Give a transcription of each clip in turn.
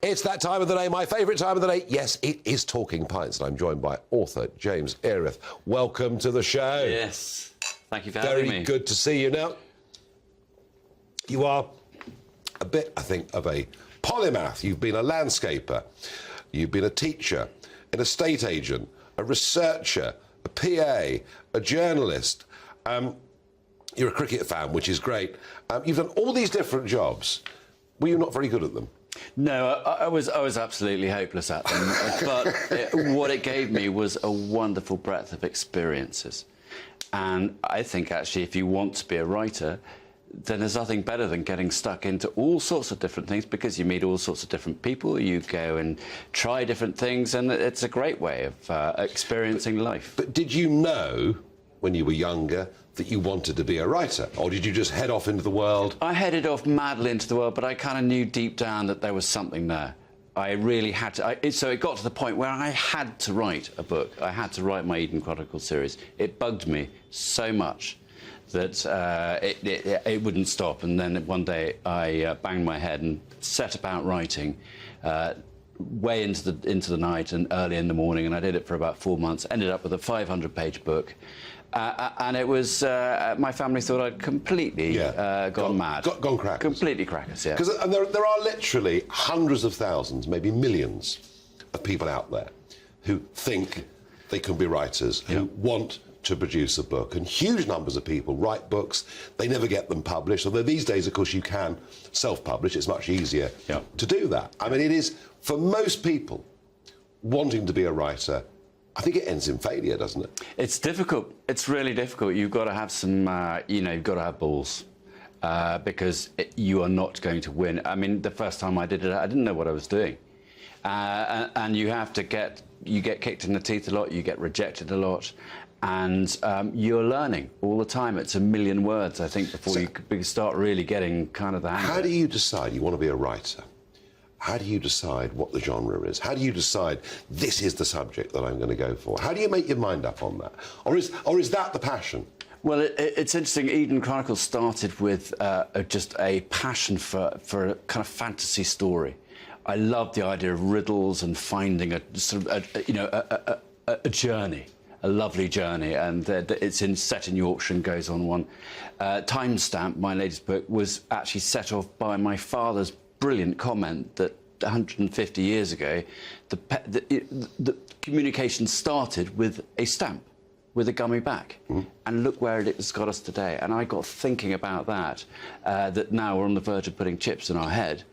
It's that time of the day, my favourite time of the day. Yes, it is Talking Pints, and I'm joined by author James Erith. Welcome to the show. Yes, thank you for having me. Very good to see you. Now, you are a bit, I think, of a polymath. You've been a landscaper, you've been a teacher, an estate agent, a researcher, a PA, a journalist. You're a cricket fan, which is great. You've done all these different jobs. Were you not very good at them? No, I was absolutely hopeless at them, but what it gave me was a wonderful breadth of experiences. And I think, actually, if you want to be a writer, then there's nothing better than getting stuck into all sorts of different things, because you meet all sorts of different people, you go and try different things, and it's a great way of experiencing life. But did you know, when you were younger, that you wanted to be a writer, or did you just head off into the world? I headed off madly into the world, but I kind of knew deep down that there was something there. I really had to. So it got to the point where I had to write a book. I had to write my Eden Chronicles series. It bugged me so much that it wouldn't stop. And then one day I banged my head and set about writing way into the night and early in the morning, and I did it for about 4 months. Ended up with a 500-page book. And it was, my family thought I'd completely gone mad. Gone crackers. Completely crackers, yeah. Because there are literally hundreds of thousands, maybe millions of people out there who think they can be writers, who want to produce a book. And huge numbers of people write books, they never get them published. Although these days, of course, you can self-publish. It's much easier to do that. I mean, it is, for most people, wanting to be a writer, I think it ends in failure, doesn't it? It's difficult. It's really difficult. You've got to have some, you've got to have balls, because you are not going to win. I mean, the first time I did it, I didn't know what I was doing. And you have to you get kicked in the teeth a lot, you get rejected a lot, and you're learning all the time. It's a million words, I think, before you start really getting kind of the hang of it. How do you decide you want to be a writer? How do you decide what the genre is? How do you decide this is the subject that I'm going to go for? How do you make your mind up on that? Or is that the passion? Well, it's interesting. Eden Chronicles started with just a passion for a kind of fantasy story. I loved the idea of riddles and finding a sort of a journey, a lovely journey, and it's set in Yorkshire and goes on one. Timestamp, my latest book, was actually set off by my father's brilliant comment that 150 years ago, the communication started with a stamp, with a gummy back. And look where it's got us today. And I got thinking about that, that now we're on the verge of putting chips in our head.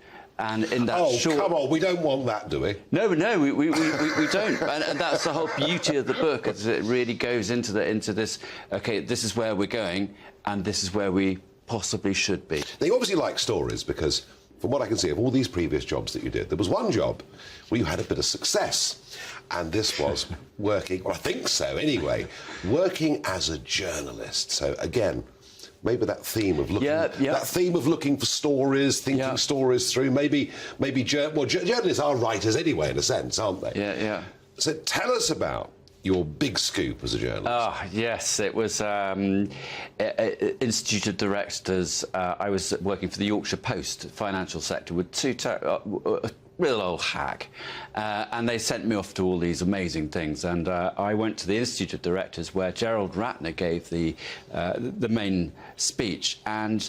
And in that come on, we don't want that, do we? No, we don't. And that's the whole beauty of the book, is it really goes into this, OK, this is where we're going, and this is where we possibly should be. Now, you obviously like stories, because from what I can see of all these previous jobs that you did, there was one job where you had a bit of success, and this was working, well, I think so anyway, working as a journalist. So again, maybe that theme of looking, for stories, thinking stories through. Maybe journalists are writers anyway, in a sense, aren't they? Yeah. So tell us about your big scoop as a journalist. Oh, yes, it was Institute of Directors. I was working for the Yorkshire Post financial sector with a real old hack. And they sent me off to all these amazing things. And I went to the Institute of Directors, where Gerald Ratner gave the main speech. And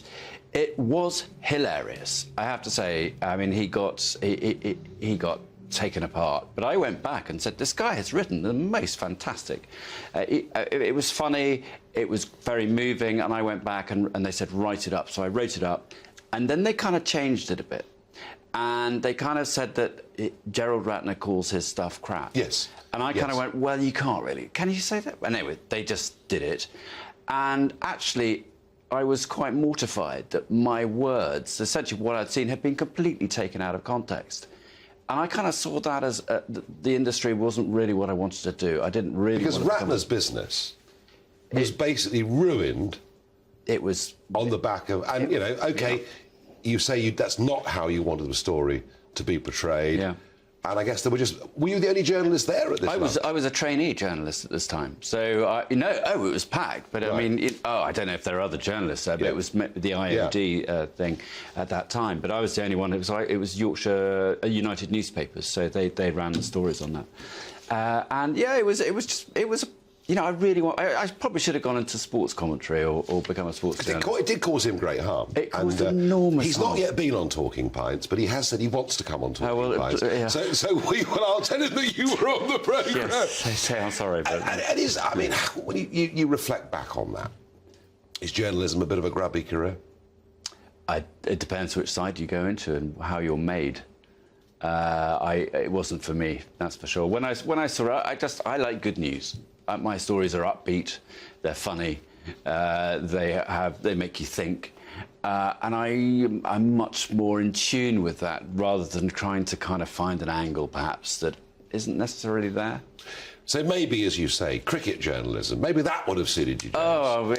it was hilarious, I have to say. I mean, he got taken apart, but I went back and said, this guy has written the most fantastic. It was funny, it was very moving, and I went back and they said, write it up. So I wrote it up, and then they kind of changed it a bit, and they kind of said that Gerald Ratner calls his stuff crap. Yes. And I kind of went, well, you can't really. Can you say that? Anyway, they just did it, and actually I was quite mortified that my words, essentially what I'd seen, had been completely taken out of context. And I kind of saw that as the industry wasn't really what I wanted to do. I didn't really... Because Ratner's business was basically ruined. It was... On the back of... And, you know, OK, you say that's not how you wanted the story to be portrayed. Yeah. And I guess were you the only journalist there at this time? I was a trainee journalist at this time. So, it was packed. But, I mean, I don't know if there are other journalists there, but it was the IOD thing at that time. But I was the only one. It was Yorkshire United Newspapers, so they ran the stories on that. And, yeah, it was I really I probably should have gone into sports commentary or become a sports journalist. It did cause him great harm. It caused enormous He's harm. not yet been on Talking Pints, but he has said he wants to come on Talking Pints. Yeah. So I'll tell him that you were on the programme. Yes, they say I'm sorry. But... And is, I mean, when you reflect back on that, is journalism a bit of a grubby career? It depends which side you go into and how you're made. It wasn't for me, that's for sure. When I saw it, I like good news. My stories are upbeat, they're funny, they make you think, and I'm much more in tune with that rather than trying to kind of find an angle perhaps that isn't necessarily there. So maybe, as you say, cricket journalism, maybe that would have suited you, James. Oh,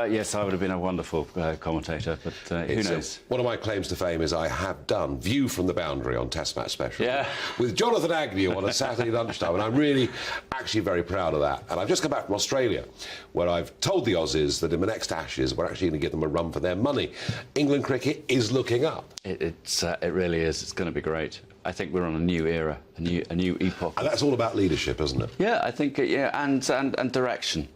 yes, I would have been a wonderful commentator, but who knows? One of my claims to fame is I have done View from the Boundary on Test Match Special with Jonathan Agnew on a Saturday lunchtime, and I'm really actually very proud of that. And I've just come back from Australia, where I've told the Aussies that in the next Ashes, we're actually going to give them a run for their money. England cricket is looking up. It really is. It's going to be great. I think we're on a new era, a new epoch. And that's all about leadership, isn't it? Yeah, I think, and direction.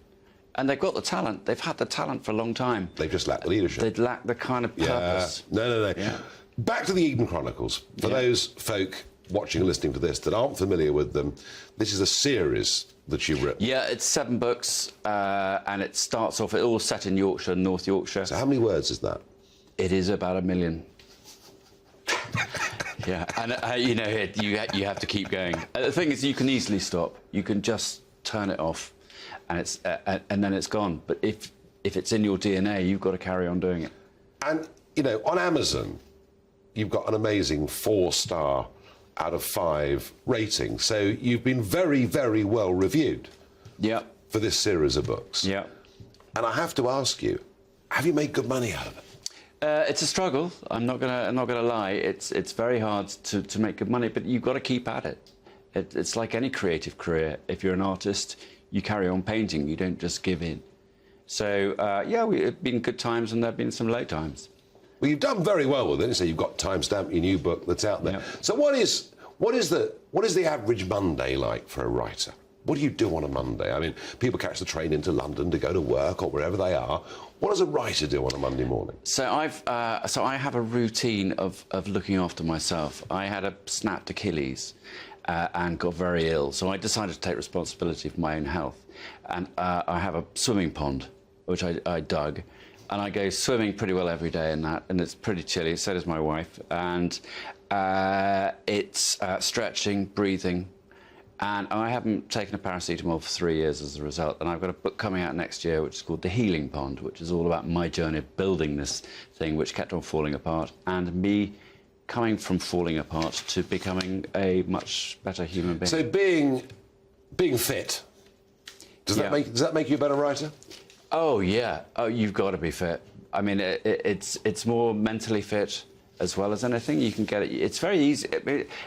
And they've got the talent. They've had the talent for a long time. They've just lacked the leadership. They'd lack the kind of purpose. No. Yeah. Back to the Eden Chronicles. For those folk watching and listening to this that aren't familiar with them, this is a series that you've written. Yeah, it's 7 books, and it starts off, it's all set in Yorkshire, North Yorkshire. So how many words is that? It is about 1 million. Yeah, and you have to keep going. The thing is, you can easily stop. You can just turn it off, and then it's gone. But if it's in your DNA, you've got to carry on doing it. And on Amazon, you've got an amazing 4-star out of 5 rating. So you've been very, very well reviewed. Yeah. For this series of books. Yeah. And I have to ask you, have you made good money out of it? It's a struggle. I'm not gonna lie. It's very hard to make good money, but you've got to keep at it. It's like any creative career. If you're an artist, you carry on painting. You don't just give in. So we've been good times, and there've been some low times. Well, you've done very well with it. So you've got timestamp your new book that's out there. Yeah. So what is the average Monday like for a writer? What do you do on a Monday? I mean, people catch the train into London to go to work or wherever they are. What does a writer do on a Monday morning? So I have a routine of looking after myself. I had a snapped Achilles and got very ill, so I decided to take responsibility for my own health. And I have a swimming pond, which I dug, and I go swimming pretty well every day in that, and it's pretty chilly, so does my wife. And it's stretching, breathing. And I haven't taken a paracetamol for 3 years as a result. And I've got a book coming out next year, which is called The Healing Pond, which is all about my journey of building this thing, which kept on falling apart, and me coming from falling apart to becoming a much better human being. So being fit, does that make you a better writer? Oh, yeah. Oh, you've got to be fit. I mean, it's more mentally fit as well as anything. You can get it. It's very easy.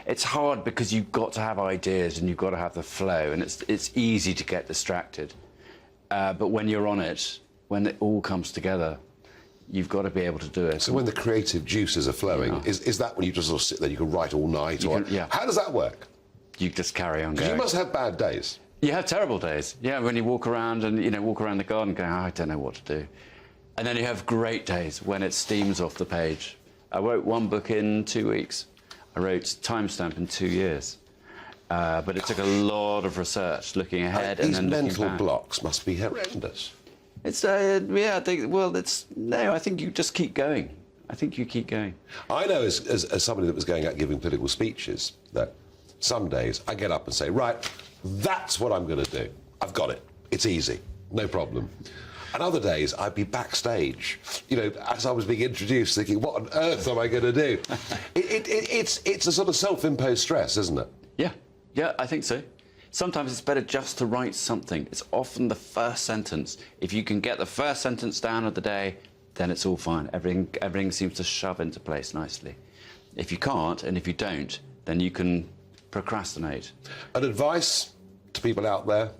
It's hard because you've got to have ideas and you've got to have the flow, and it's easy to get distracted. But when you're on it, when it all comes together, you've got to be able to do it. So when the creative juices are flowing, is that when you just sort of sit there, you can write all night? How does that work? You just carry on going. You must have bad days. You have terrible days. Yeah, when you walk around and walk around the garden going, I don't know what to do. And then you have great days when it steams off the page. I wrote 1 book in 2 weeks. I wrote Timestamp in 2 years. But it took a lot of research, looking ahead and then looking back. These mental blocks must be horrendous. It's, I think you just keep going. I think you keep going. I know as somebody that was going out giving political speeches that some days I get up and say, right, that's what I'm going to do. I've got it. It's easy. No problem. And other days, I'd be backstage, as I was being introduced, thinking, what on earth am I going to do? It's a sort of self-imposed stress, isn't it? Yeah, I think so. Sometimes it's better just to write something. It's often the first sentence. If you can get the first sentence down of the day, then it's all fine. Everything seems to shove into place nicely. If you can't, and if you don't, then you can procrastinate. And advice to people out there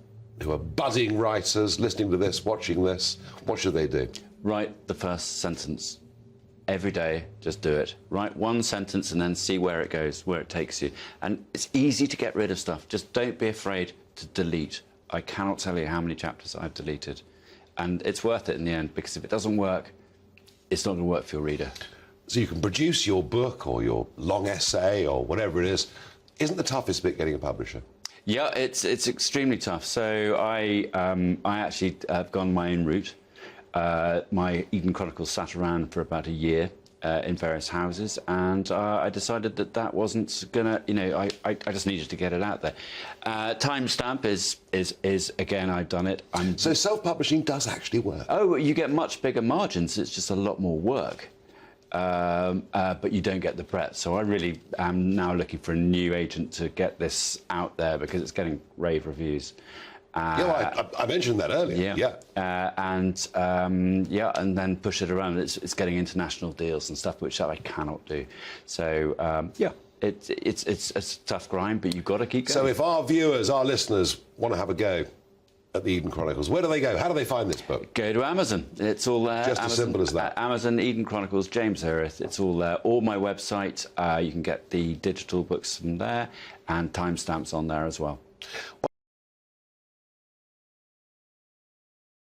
who are budding writers, listening to this, watching this, what should they do? Write the first sentence. Every day, just do it. Write one sentence and then see where it goes, where it takes you. And it's easy to get rid of stuff. Just don't be afraid to delete. I cannot tell you how many chapters I've deleted. And it's worth it in the end, because if it doesn't work, it's not going to work for your reader. So you can produce your book or your long essay or whatever it is. Isn't the toughest bit getting a publisher? Yeah, it's extremely tough. So I actually have gone my own route. My Eden Chronicles sat around for about a year in various houses, and I decided that that wasn't gonna, you know, I just needed to get it out there. Timestamp is again, I've done it. So self-publishing does actually work? Oh, you get much bigger margins. It's just a lot more work. But you don't get the breadth. So I really am now looking for a new agent to get this out there, because it's getting rave reviews. I mentioned that earlier. And then push it around. It's getting international deals and stuff, which I cannot do. So it's a tough grind, but you've got to keep going. So if our viewers, our listeners, want to have a go at the Eden Chronicles, where do they go? How do they find this book? Go to Amazon. It's all there. Just Amazon, as simple as that. Amazon, Eden Chronicles, James Erith. It's all there. Or my website. You can get the digital books from there, and timestamps on there as well.